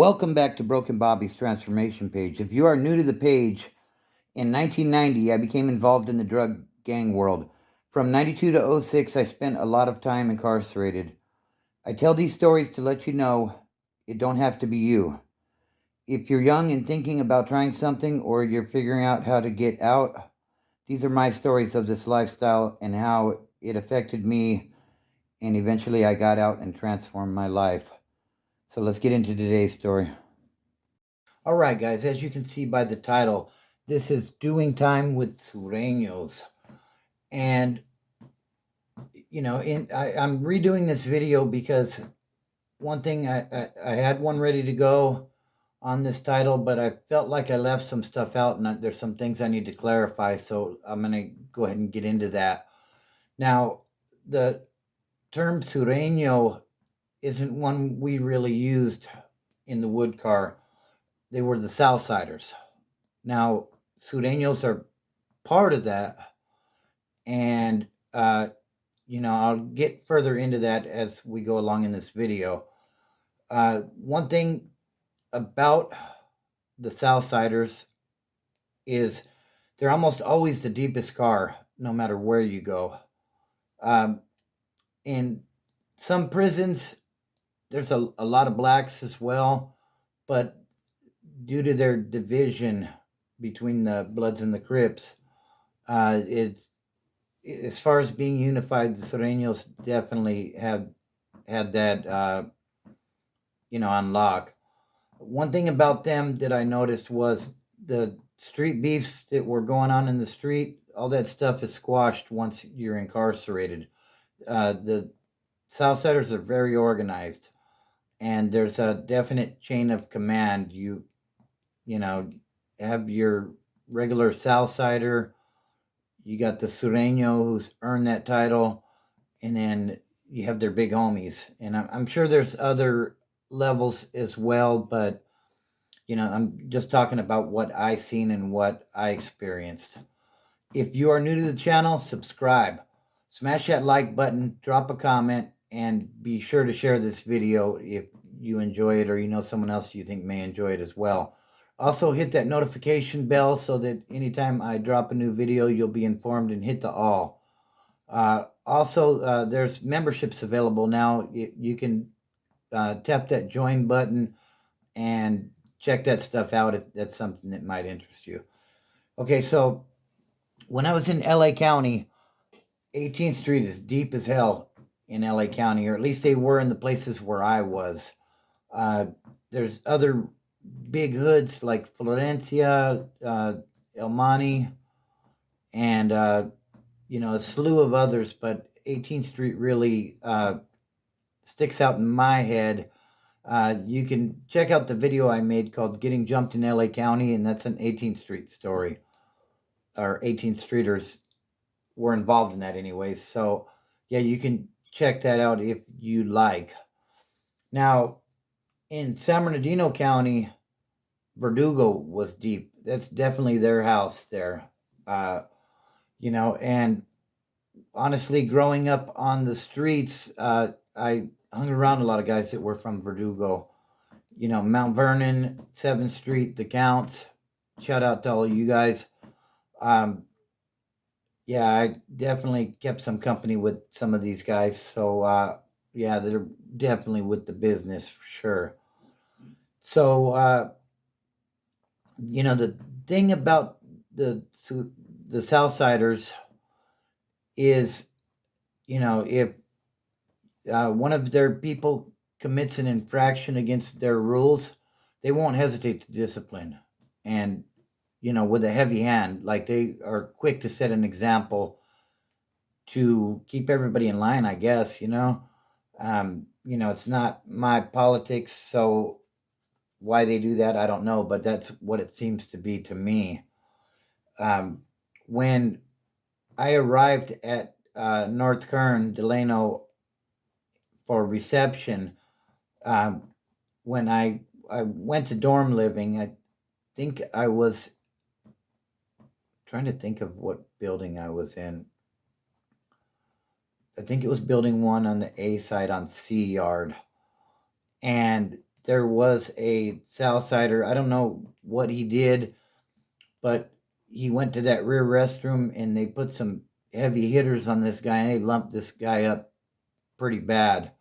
Welcome back to Broken Bobby's Transformation Page. If you are new to the page, in 1990 I became involved in the drug gang world. From 92 to '06, I spent a lot of time incarcerated. I tell these stories to let you know it don't have to be you. If you're young and thinking about trying something or you're figuring out how to get out, these are my stories of this lifestyle and how it affected me, and eventually I got out and transformed my life. So let's get into today's story. All right, guys, as you can see by the title, this is Doing Time with Surenos. And, I'm redoing this video because one thing, I had one ready to go on this title, but I felt like I left some stuff out, and there's some things I need to clarify, so I'm going to go ahead and get into that. Now, the term sureño isn't one we really used in the wood car. They were the Southsiders. Now, sureños are part of that, and I'll get further into that as we go along in this video. One thing about the Southsiders is they're almost always the deepest car, no matter where you go. In some prisons, there's a lot of blacks as well, but due to their division between the Bloods and the Crips, it's as far as being unified, the Sureños definitely had that on lock. One thing about them that I noticed was the street beefs that were going on in the street. All that stuff is squashed once you're incarcerated. The Southsiders are very organized, and there's a definite chain of command. You have your regular Southsider, you got the Sureño who's earned that title, and then you have their big homies. And I'm sure there's other levels as well, but I'm just talking about what I seen and what I experienced. If you are new to the channel, subscribe, smash that like button, drop a comment, and be sure to share this video if you enjoy it or you know someone else you think may enjoy it as well. Also, hit that notification bell so that anytime I drop a new video, you'll be informed, and hit the all. Also, there's memberships available now. You can tap that join button and check that stuff out if that's something that might interest you. Okay, so when I was in LA County, 18th Street is deep as hell in LA County, or at least they were in the places where I was. There's other big hoods like Florencia, El Monte, and a slew of others, but 18th Street really sticks out in my head. You can check out the video I made called Getting Jumped in LA County, and that's an 18th Street story. Or 18th Streeters were involved in that anyways. So, yeah, you can check that out if you like. Now, in San Bernardino County, Verdugo was deep. That's definitely their house there. And honestly, growing up on the streets, I hung around a lot of guys that were from Verdugo. Mount Vernon, 7th Street, the Counts. Shout out to all you guys. I definitely kept some company with some of these guys. So, they're definitely with the business for sure. So, the thing about the Southsiders is, if one of their people commits an infraction against their rules, they won't hesitate to discipline. And, with a heavy hand, like they are quick to set an example to keep everybody in line, I guess, it's not my politics, so why they do that, I don't know, but that's what it seems to be to me. When I arrived at North Kern, Delano, for reception, when I went to dorm living, I think I was trying to think of what building I was in. I think it was building 1 on the A side on C Yard. And there was a Southsider. I don't know what he did, but he went to that rear restroom and they put some heavy hitters on this guy and they lumped this guy up pretty bad.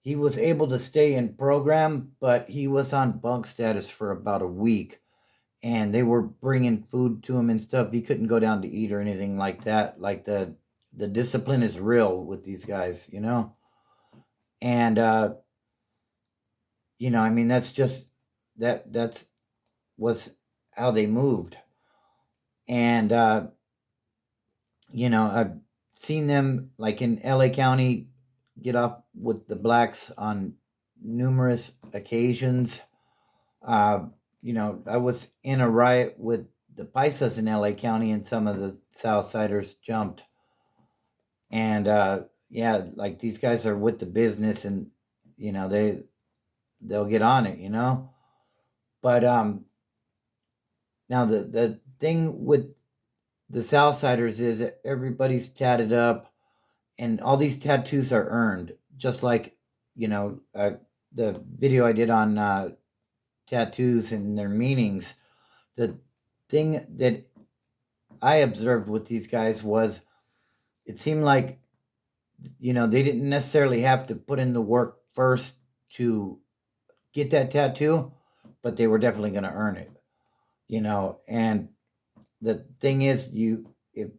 He was able to stay in program, but he was on bunk status for about a week. And they were bringing food to him and stuff. He couldn't go down to eat or anything like that. Like the discipline is real with these guys, you know. And you know, I mean, that's just that's was how they moved. And you know, I've seen them like in LA County get off with the blacks on numerous occasions. Uh, you know, I was in a riot with the Paisas in LA County, and some of the Southsiders jumped. And yeah, like these guys are with the business, and you know they'll get on it, you know. But now the thing with the Southsiders is that everybody's tatted up, and all these tattoos are earned, just like you know the video I did on tattoos and their meanings. The thing that I observed with these guys was it seemed like you know they didn't necessarily have to put in the work first to get that tattoo, but they were definitely going to earn it, you know. And the thing is, you if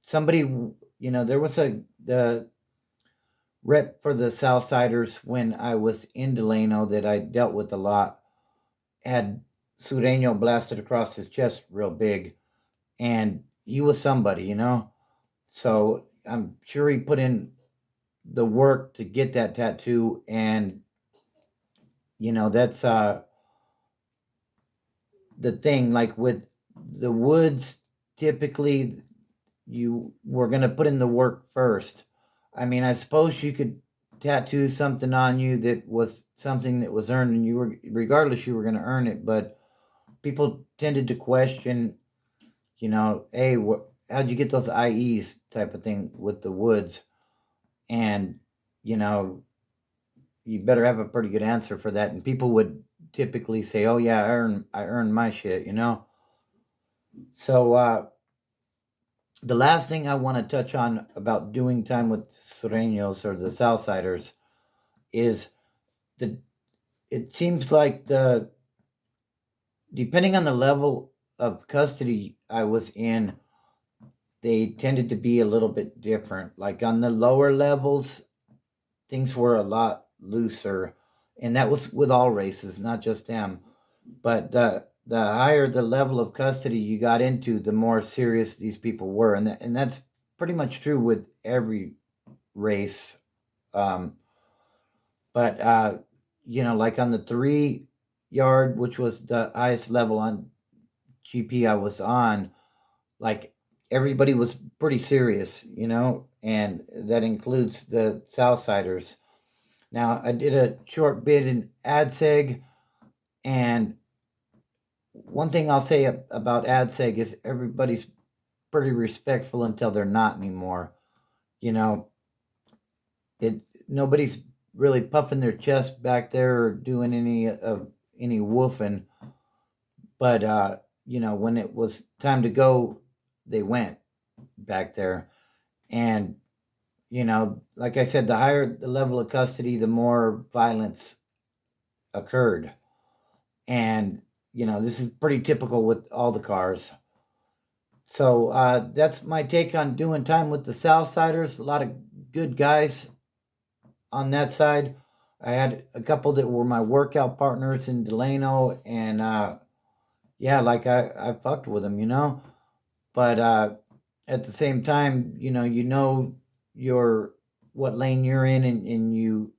somebody, you know, there was the rep for the Southsiders when I was in Delano that I dealt with a lot had Sureno blasted across his chest real big, and he was somebody, you know. So I'm sure he put in the work to get that tattoo, and you know that's the thing. Like with the woods, typically you were going to put in the work first. I mean, I suppose you could tattoo something on you that was something that was earned, and you were, regardless, you were going to earn it. But people tended to question, you know, hey, how'd you get those IEs type of thing with the woods? And, you know, you better have a pretty good answer for that. And people would typically say, oh, yeah, I earned my shit, you know? So, the last thing I want to touch on about doing time with Sureños or the Southsiders is the. It seems like depending on the level of custody I was in, they tended to be a little bit different. Like on the lower levels, things were a lot looser, and that was with all races, not just them. But the higher the level of custody you got into, the more serious these people were, and that's pretty much true with every race. Um, but you know, like on the 3 yard, which was the highest level on GP I was on, like everybody was pretty serious, you know, and that includes the Southsiders. Now, I did a short bit in AdSeg, and one thing I'll say about AdSeg is everybody's pretty respectful until they're not anymore. You know, it nobody's really puffing their chest back there or doing any woofing, but you know, when it was time to go, they went back there. And you know, like I said, the higher the level of custody, the more violence occurred. And you know, this is pretty typical with all the cars. So that's my take on doing time with the Southsiders. A lot of good guys on that side. I had a couple that were my workout partners in Delano, and yeah, like I fucked with them, you know. But at the same time, you know your what lane you're in, and you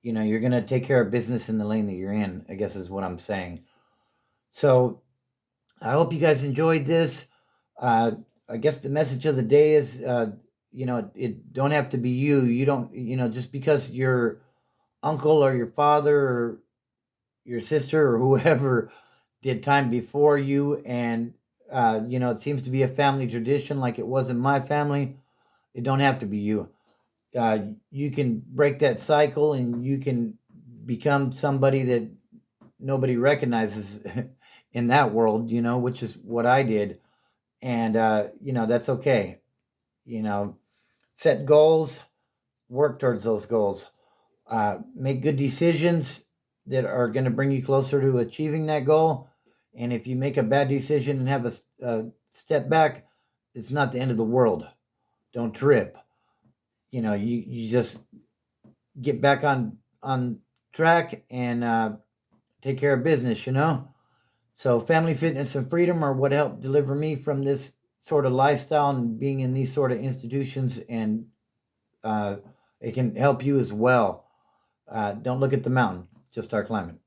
know you're gonna take care of business in the lane that you're in. I guess is what I'm saying. So I hope you guys enjoyed this. Uh, I guess the message of the day is, you know, it don't have to be you. You don't, you know, just because your uncle or your father or your sister or whoever did time before you, and you know, it seems to be a family tradition, like it was in my family. It don't have to be you. You can break that cycle, and you can become somebody that nobody recognizes in that world, which is what I did. And, that's okay. Set goals, work towards those goals, make good decisions that are going to bring you closer to achieving that goal. And if you make a bad decision and have a step back, it's not the end of the world. Don't trip. You just get back on track and take care of business. So family, fitness, and freedom are what helped deliver me from this sort of lifestyle and being in these sort of institutions, and it can help you as well. Don't look at the mountain, just start climbing.